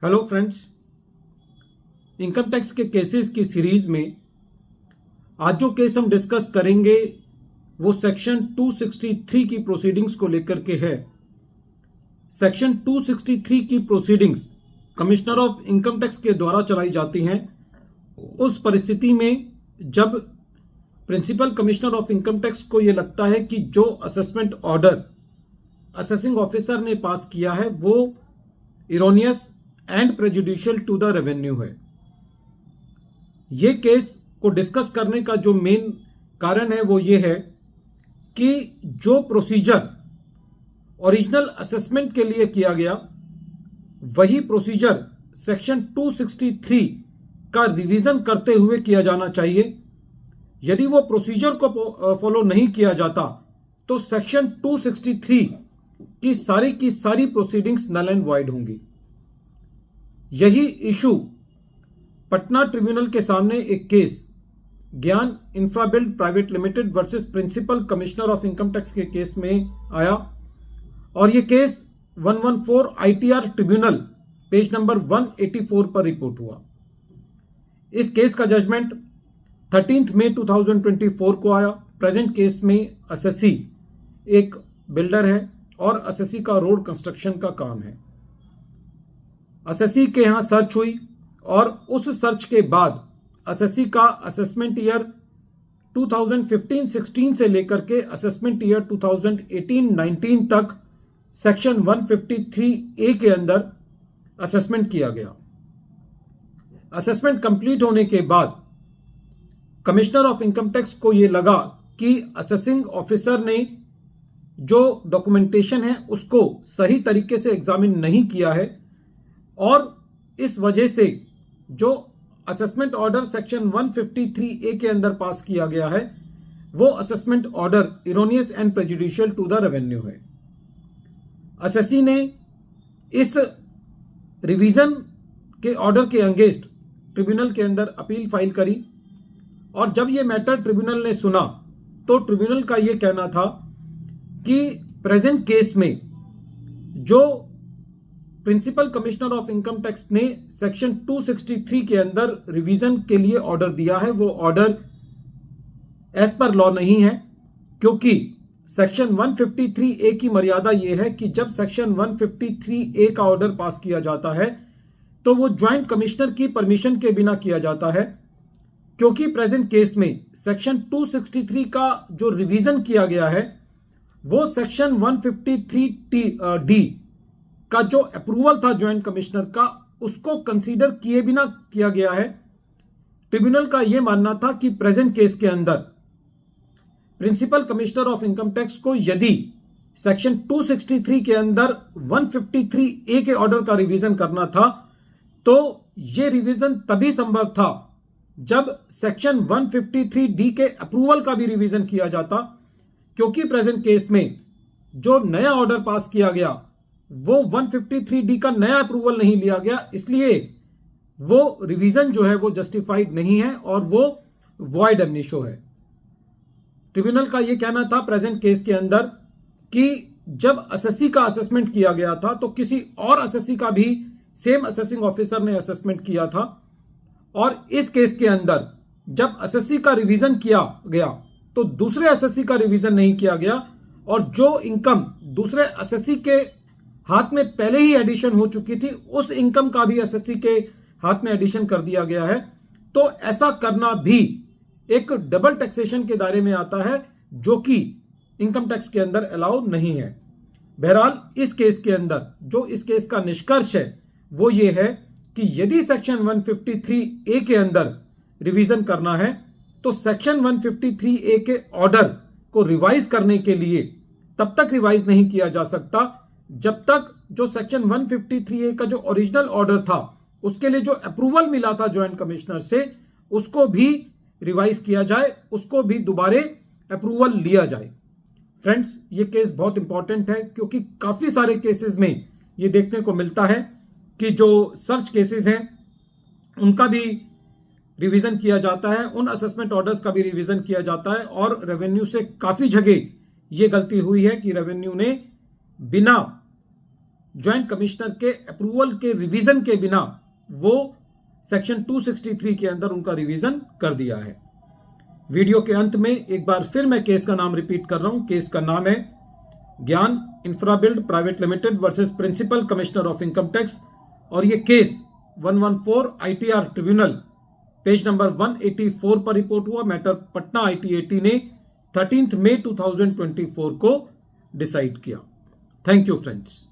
Hello friends, income tax के cases की series में आज जो केस हम डिस्कस करेंगे वो सेक्शन 263 की प्रोसीडिंग्स को लेकर के है। सेक्शन 263 की proceedings commissioner of income tax के द्वारा चलाई जाती हैं उस परिस्थिति में जब principal commissioner of income tax को यह लगता है कि जो असेसमेंट ऑर्डर असेसिंग ऑफिसर ने पास किया है वो erroneous and prejudicial to the revenue है। यह केस को डिस्कस करने का जो मेन कारण है वो ये है कि जो प्रोसीजर ओरिजिनल असेसमेंट के लिए किया गया वही प्रोसीजर सेक्शन 263 का रिवीजन करते हुए किया जाना चाहिए। यदि वो प्रोसीजर को फॉलो नहीं किया जाता तो सेक्शन 263 की सारी प्रोसीडिंग्स नल एंड वॉइड होंगी। यही इशू पटना ट्रिब्यूनल के सामने एक case Gyan Infrabuild private limited versus principal commissioner of income tax के केस में आया और यह case 114 ITR tribunal page number 184 पर रिपोर्ट हुआ। इस केस का जजमेंट 13 मई 2024 को आया। प्रेजेंट केस में असेसी एक बिल्डर है और असेसी का रोड कंस्ट्रक्शन का काम है। असेसी के यहां सर्च हुई और उस सर्च के बाद असेसी का असेसमेंट ईयर 2015-16 से लेकर के असेसमेंट ईयर 2018-19 तक सेक्शन 153A के अंदर असेसमेंट किया गया। असेसमेंट कंप्लीट होने के बाद कमिश्नर ऑफ इनकम टैक्स को यह लगा कि असेसिंग ऑफिसर ने जो डॉक्यूमेंटेशन है उसको सही तरीके से एग्जामिन नहीं किया है और इस वजह से जो असेसमेंट ऑर्डर सेक्शन 153A के अंदर पास किया गया है वो assessment order erroneous and prejudicial to the revenue है। असेसी ने इस रिवीजन के ऑर्डर के अगेंस्ट ट्रिब्यूनल के अंदर अपील फाइल करी और जब यह मैटर ट्रिब्यूनल ने सुना तो ट्रिब्यूनल का यह कहना था कि प्रेजेंट केस में जो principal commissioner of income tax ने सेक्शन 263 के अंदर रिवीजन के लिए ऑर्डर दिया है वो ऑर्डर एज पर लॉ नहीं है, क्योंकि सेक्शन 153A की मर्यादा यह है कि जब सेक्शन 153A का ऑर्डर पास किया जाता है तो वो ज्वाइंट कमिश्नर की परमिशन के बिना किया जाता है। क्योंकि प्रेजेंट केस में सेक्शन 263 का जो रिवीजन किया गया है वो सेक्शन 153D का जो अप्रूवल था ज्वाइंट कमिश्नर का उसको कंसीडर किए बिना किया गया है। ट्रिब्यूनल का यह मानना था कि प्रेजेंट केस के अंदर principal commissioner of income tax को यदि सेक्शन 263 के अंदर 153A के ऑर्डर का रिवीजन करना था तो यह रिवीजन तभी संभव था जब सेक्शन 153D के अप्रूवल का भी रिवीजन किया जाता, क्योंकि प्रेजेंट केस में जो नया ऑर्डर पास किया गया वो 153D का नया अप्रूवल नहीं लिया गया, इसलिए वो रिवीजन जो है वो जस्टिफाइड नहीं है और वो वॉइड एमनिशो है। ट्रिब्यूनल का यह कहना था प्रेजेंट केस के अंदर कि जब असेसी का असेसमेंट किया गया था तो किसी और असेसी का भी सेम असेसिंग ऑफिसर ने असेसमेंट किया था और इस केस के अंदर जब असेसी का रिवीजन किया गया तो दूसरे असेसी का रिवीजन नहीं किया गया और जो इनकम दूसरे असेसी के हाथ में पहले ही एडिशन हो चुकी थी उस इनकम का भी असेसी के हाथ में एडिशन कर दिया गया है। तो ऐसा करना भी एक डबल टैक्सेशन के दायरे में आता है जो कि इनकम टैक्स के अंदर अलाउ नहीं है। बहरहाल इस केस के अंदर जो इस केस का निष्कर्ष है वो ये है कि यदि सेक्शन 153A के अंदर रिवीजन करना है तो सेक्शन 153A के ऑर्डर को रिवाइज करने के लिए तब तक रिवाइज नहीं किया जा सकता जब तक जो सेक्शन 153A का जो ओरिजिनल ऑर्डर था उसके लिए जो अप्रूवल मिला था ज्वाइंट कमिश्नर से उसको भी रिवाइज किया जाए, उसको भी दोबारे अप्रूवल लिया जाए। फ्रेंड्स, ये केस बहुत इंपॉर्टेंट है क्योंकि काफी सारे केसेस में ये देखने को मिलता है कि जो सर्च केसेस हैं उनका भी रिवीजन किया जाता है, उन असेसमेंट ऑर्डर्स का भी रिवीजन किया जाता है और रेवेन्यू से काफी जगह ये गलती हुई है कि रेवेन्यू ने बिना ज्वाइंट कमिश्नर के अप्रूवल के रिवीजन के बिना वो सेक्शन 263 के अंदर उनका रिवीजन कर दिया है। वीडियो के अंत में एक बार फिर मैं केस का नाम रिपीट कर रहा हूं। केस का नाम है Gyan Infrabuild private limited versus principal commissioner of income tax, और ये case 114 ITR tribunal page number 184 पर रिपोर्ट हुआ। मैटर पटना ITAT ने 13 मई 2024 को डिसाइड किया। Thank you friends.